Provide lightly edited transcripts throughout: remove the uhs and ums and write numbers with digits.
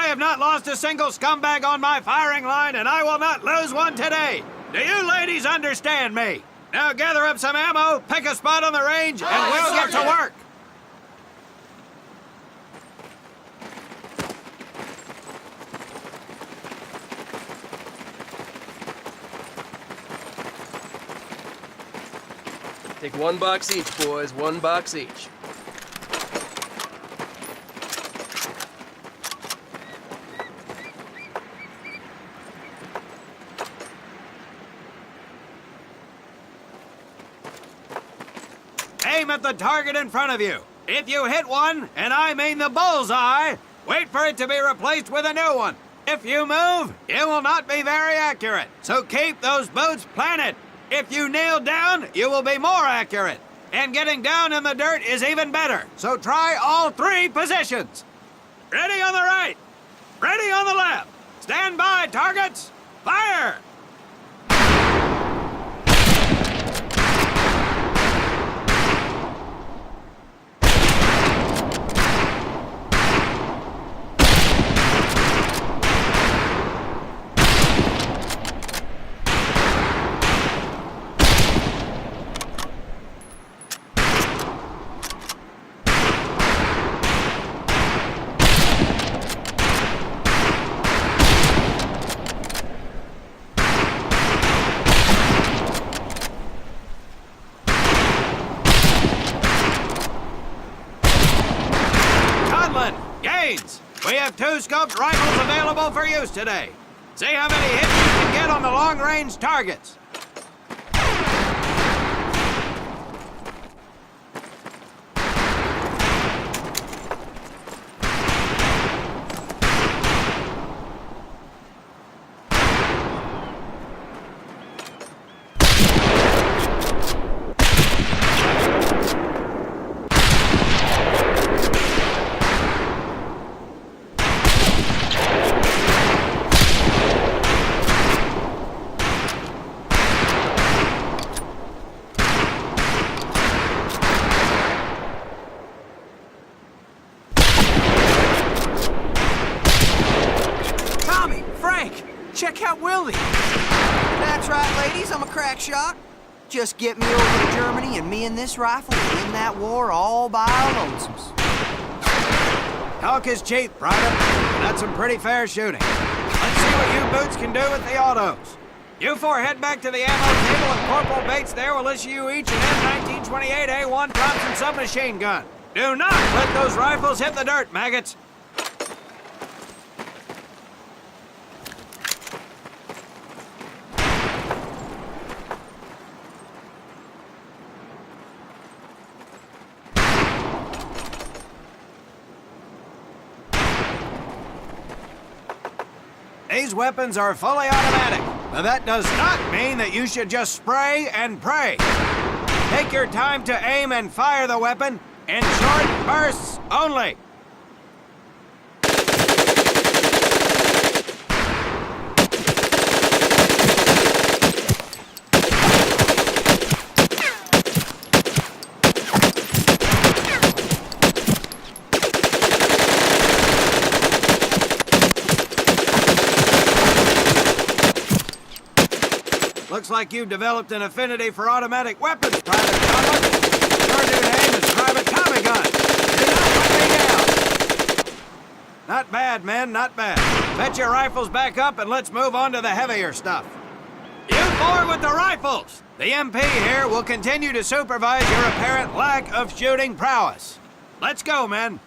have not lost a single scumbag on my firing line, and I will not lose one today. Do you ladies understand me? Now gather up some ammo, pick a spot on the range, and we'll get to work. Take 1 box each, boys. 1 box each. Aim at the target in front of you. If you hit one, and I mean the bullseye, wait for it to be replaced with a new one. If you move, it will not be very accurate. So keep those boots planted. If you kneel down, you will be more accurate. And getting down in the dirt is even better. So try all 3 positions. Ready on the right. Ready on the left. Stand by, targets. Fire! We have 2 scoped rifles available for use today. See how many hits you can get on the long-range targets. Check out Willie. That's right, ladies. I'm a crack shot. Just get me over to Germany, and me and this rifle will win that war all by our lonesomes. Talk is cheap, Private. That's some pretty fair shooting. Let's see what you boots can do with the autos. You 4 head back to the ammo table, and Corporal Bates there will issue you each an M1928A1 Thompson submachine gun. Do not let those rifles hit the dirt, maggots. These weapons are fully automatic, but that does not mean that you should just spray and pray. Take your time to aim and fire the weapon in short bursts only. Looks like you've developed an affinity for automatic weapons, Private Conlon. Your new name is Private Tommy Gun. Do not let me down. Not bad, men, not bad. Fetch your rifles back up and let's move on to the heavier stuff. You 4 with the rifles. The MP here will continue to supervise your apparent lack of shooting prowess. Let's go, men.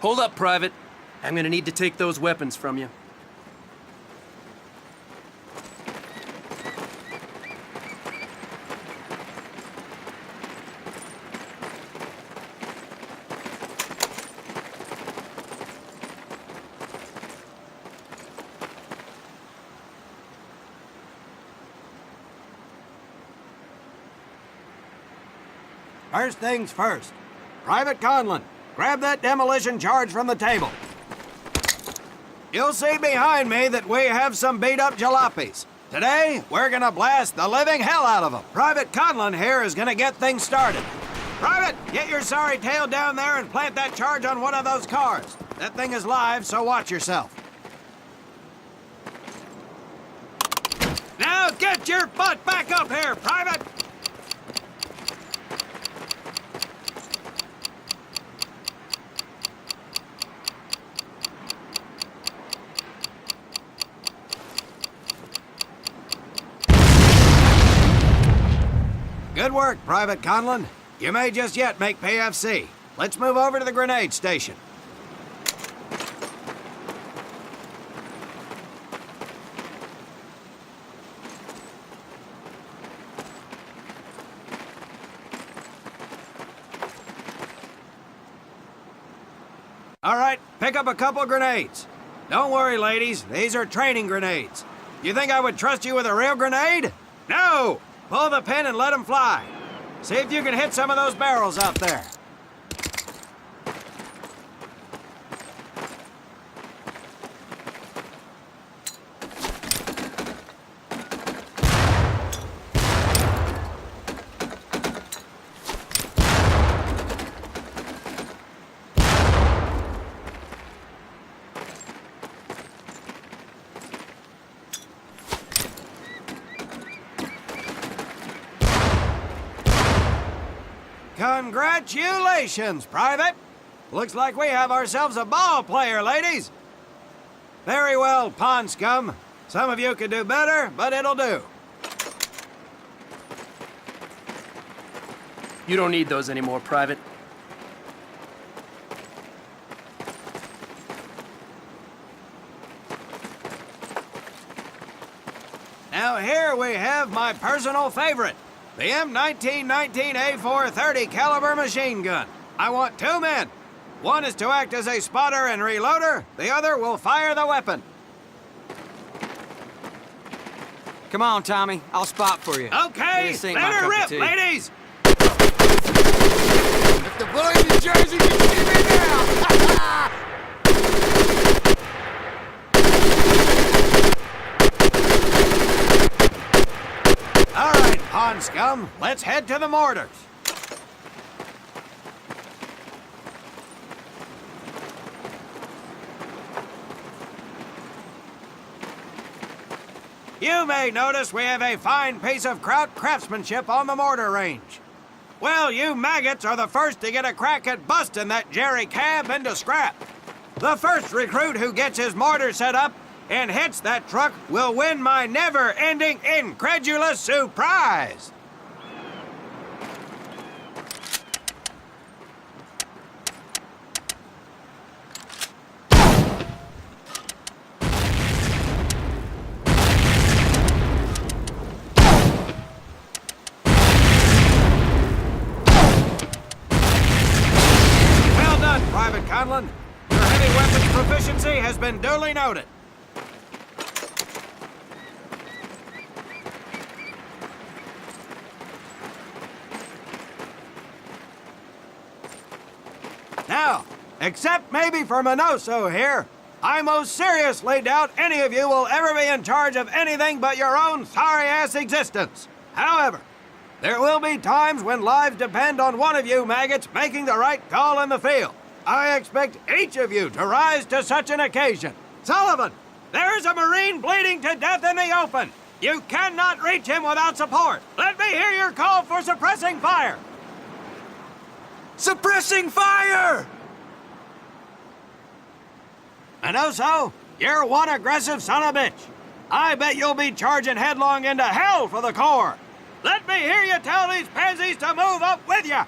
Hold up, Private. I'm gonna need to take those weapons from you. First things first. Private Conlon, grab that demolition charge from the table. You'll see behind me that we have some beat-up jalopies. Today, we're gonna blast the living hell out of them. Private Conlon here is gonna get things started. Private, get your sorry tail down there and plant that charge on one of those cars. That thing is live, so watch yourself. Now get your butt back up here, Private! Good work, Private Conlon. You may just yet make PFC. Let's move over to the grenade station. All right, pick up a couple grenades. Don't worry, ladies. These are training grenades. You think I would trust you with a real grenade? No! Pull the pin and let them fly. See if you can hit some of those barrels out there. Congratulations, Private! Looks like we have ourselves a ball player, ladies. Very well, pond scum. Some of you could do better, but it'll do. You don't need those anymore, Private. Now here we have my personal favorite, the M1919A430 caliber machine gun. I want 2 men. One is to act as a spotter and reloader. The other will fire the weapon. Come on, Tommy. I'll spot for you. Okay, This ain't my let her cup of rip, tea. ladies! If the boy in New Jersey can see me now! All right, pond scum, let's head to the mortars. You may notice we have a fine piece of kraut craftsmanship on the mortar range. Well, you maggots are the first to get a crack at busting that Jerry cab into scrap. The first recruit who gets his mortar set up and hits that truck will win my never-ending incredulous surprise. Well done, Private Conlon. Your heavy weapons proficiency has been duly noted. Now, except maybe for Minoso here, I most seriously doubt any of you will ever be in charge of anything but your own sorry-ass existence. However, there will be times when lives depend on one of you maggots making the right call in the field. I expect each of you to rise to such an occasion. Sullivan, there is a Marine bleeding to death in the open. You cannot reach him without support. Let me hear your call for suppressing fire. Suppressing fire! Minoso, you're one aggressive son of a bitch. I bet you'll be charging headlong into hell for the Corps. Let me hear you tell these pansies to move up with you.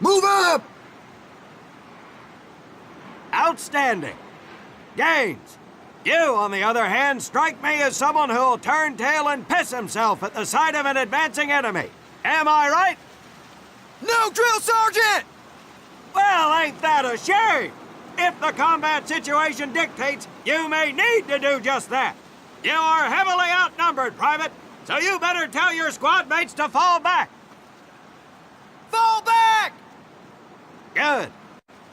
Move up! Outstanding. Gaines, you, on the other hand, strike me as someone who'll turn tail and piss himself at the sight of an advancing enemy. Am I right? No, drill sergeant! Well, ain't that a shame? If the combat situation dictates, you may need to do just that. You are heavily outnumbered, Private, so you better tell your squad mates to fall back. Fall back! Good.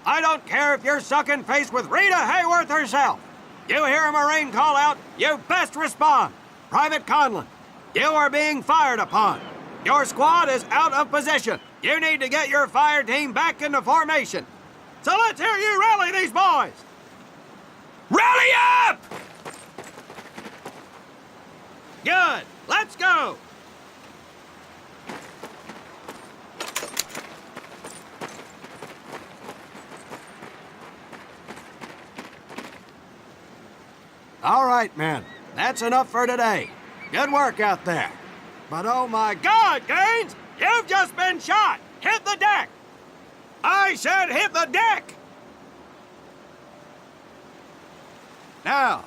I don't care if you're sucking face with Rita Hayworth herself. You hear a Marine call out, you best respond. Private Conlon. You are being fired upon. Your squad is out of position. You need to get your fire team back into formation. So let's hear you rally these boys. Rally up! Good. Let's go. All right, men. That's enough for today. Good work out there. But oh my God, Gaines! You've just been shot! Hit the deck! I said hit the deck! Now,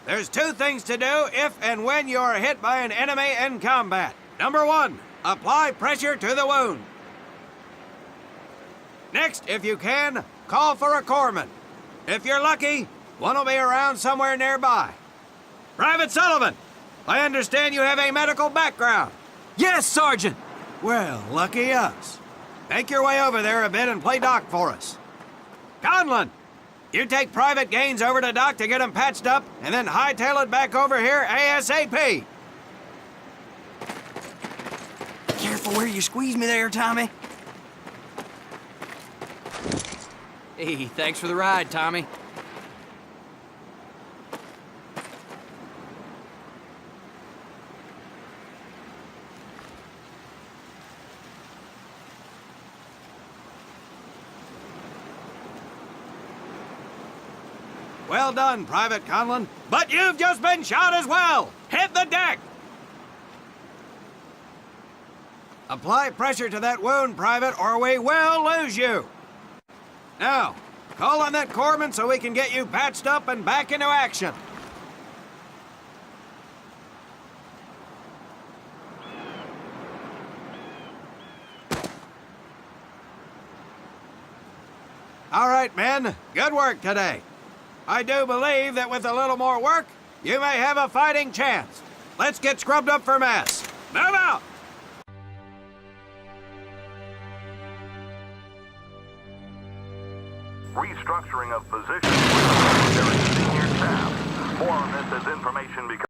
there's two things to do if and when you are hit by an enemy in combat. Number one, apply pressure to the wound. Next, if you can, call for a corpsman. If you're lucky, one will be around somewhere nearby. Private Sullivan, I understand you have a medical background. Yes, Sergeant! Well, lucky us. Make your way over there a bit and play doc for us. Conlon, you take Private Gaines over to doc to get him patched up, and then hightail it back over here ASAP. Careful where you squeeze me there, Tommy. Hey, thanks for the ride, Tommy. Well done, Private Conlon. But you've just been shot as well. Hit the deck. Apply pressure to that wound, Private, or we will lose you. Now, call on that corpsman so we can get you patched up and back into action. All right, men. Good work today. I do believe that with a little more work, you may have a fighting chance. Let's get scrubbed up for mass. Move out! Restructuring of positions with the military senior staff. More on this as information becomes